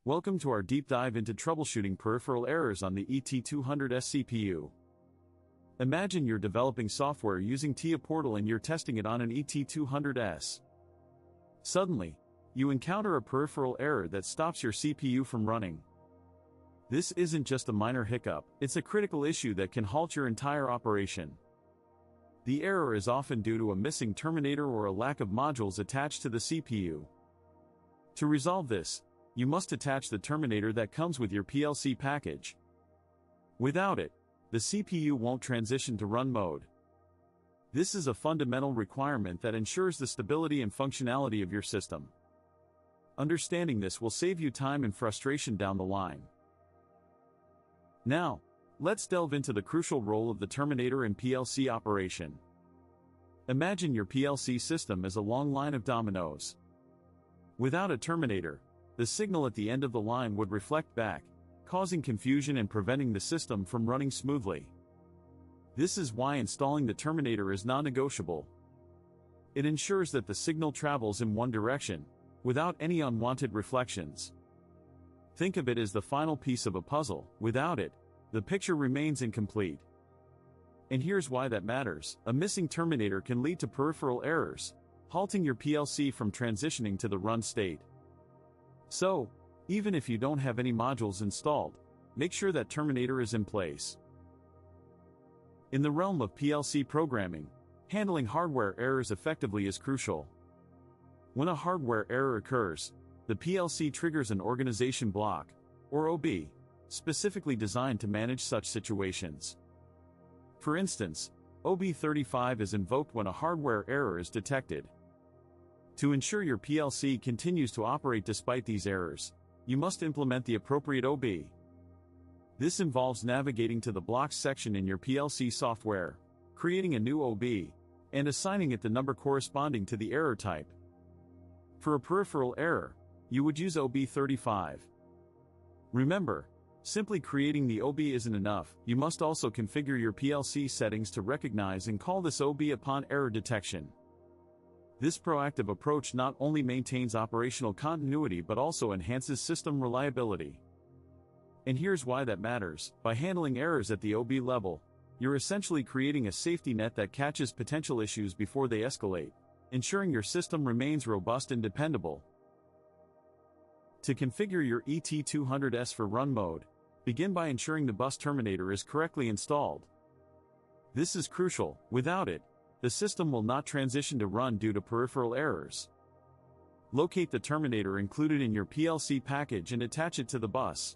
Welcome to our deep dive into troubleshooting peripheral errors on the ET200S CPU. Imagine you're developing software using TIA Portal and you're testing it on an ET200S. Suddenly, you encounter a peripheral error that stops your CPU from running. This isn't just a minor hiccup, it's a critical issue that can halt your entire operation. The error is often due to a missing terminator or a lack of modules attached to the CPU. To resolve this, you must attach the terminator that comes with your PLC package. Without it, the CPU won't transition to run mode. This is a fundamental requirement that ensures the stability and functionality of your system. Understanding this will save you time and frustration down the line. Now, let's delve into the crucial role of the terminator in PLC operation. Imagine your PLC system as a long line of dominoes. Without a terminator, the signal at the end of the line would reflect back, causing confusion and preventing the system from running smoothly. This is why installing the terminator is non-negotiable. It ensures that the signal travels in one direction, without any unwanted reflections. Think of it as the final piece of a puzzle. Without it, the picture remains incomplete. And here's why that matters. A missing terminator can lead to peripheral errors, halting your PLC from transitioning to the run state. So, even if you don't have any modules installed, make sure that terminator is in place. In the realm of PLC programming, handling hardware errors effectively is crucial. When a hardware error occurs, the PLC triggers an organization block, or OB, specifically designed to manage such situations. For instance, OB35 is invoked when a hardware error is detected. To ensure your PLC continues to operate despite these errors, you must implement the appropriate OB. This involves navigating to the blocks section in your PLC software, creating a new OB, and assigning it the number corresponding to the error type. For a peripheral error, you would use OB35. Remember, simply creating the OB isn't enough, you must also configure your PLC settings to recognize and call this OB upon error detection. This proactive approach not only maintains operational continuity but also enhances system reliability. And here's why that matters. By handling errors at the OB level, you're essentially creating a safety net that catches potential issues before they escalate, ensuring your system remains robust and dependable. To configure your ET200S for run mode, begin by ensuring the bus terminator is correctly installed. This is crucial. Without it, the system will not transition to run due to peripheral errors. Locate the terminator included in your PLC package and attach it to the bus.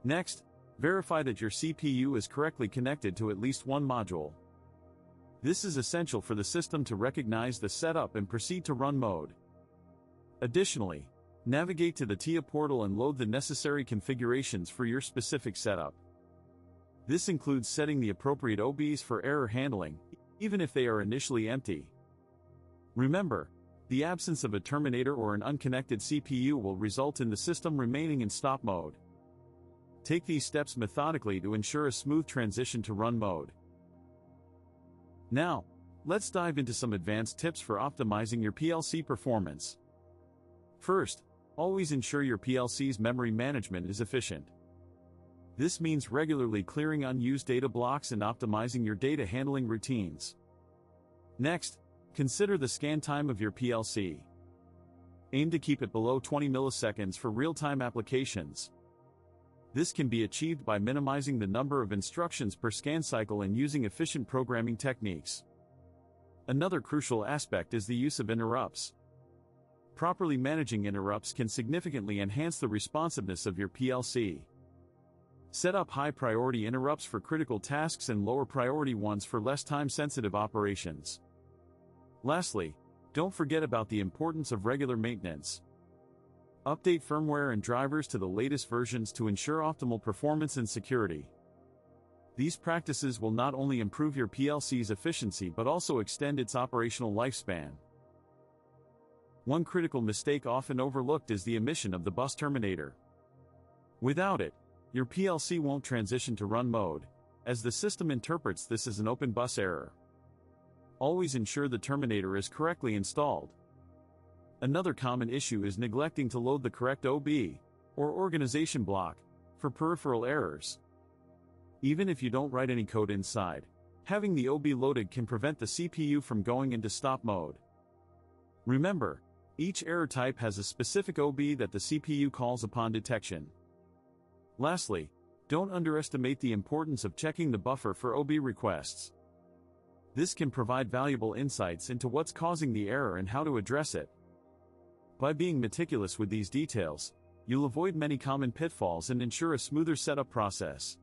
Next, verify that your CPU is correctly connected to at least one module. This is essential for the system to recognize the setup and proceed to run mode. Additionally, navigate to the TIA portal and load the necessary configurations for your specific setup. This includes setting the appropriate OBs for error handling, even if they are initially empty. Remember, the absence of a terminator or an unconnected CPU will result in the system remaining in stop mode. Take these steps methodically to ensure a smooth transition to run mode. Now, let's dive into some advanced tips for optimizing your PLC performance. First, always ensure your PLC's memory management is efficient. This means regularly clearing unused data blocks and optimizing your data handling routines. Next, consider the scan time of your PLC. Aim to keep it below 20 milliseconds for real-time applications. This can be achieved by minimizing the number of instructions per scan cycle and using efficient programming techniques. Another crucial aspect is the use of interrupts. Properly managing interrupts can significantly enhance the responsiveness of your PLC. Set up high-priority interrupts for critical tasks and lower-priority ones for less time-sensitive operations. Lastly, don't forget about the importance of regular maintenance. Update firmware and drivers to the latest versions to ensure optimal performance and security. These practices will not only improve your PLC's efficiency but also extend its operational lifespan. One critical mistake often overlooked is the omission of the bus terminator. Without it, your PLC won't transition to run mode, as the system interprets this as an open bus error. Always ensure the terminator is correctly installed. Another common issue is neglecting to load the correct OB. or organization block, for peripheral errors. Even if you don't write any code inside, having the OB loaded can prevent the CPU from going into stop mode. Remember, each error type has a specific OB that the CPU calls upon detection. Lastly, don't underestimate the importance of checking the buffer for OB requests. This can provide valuable insights into what's causing the error and how to address it. By being meticulous with these details, you'll avoid many common pitfalls and ensure a smoother setup process.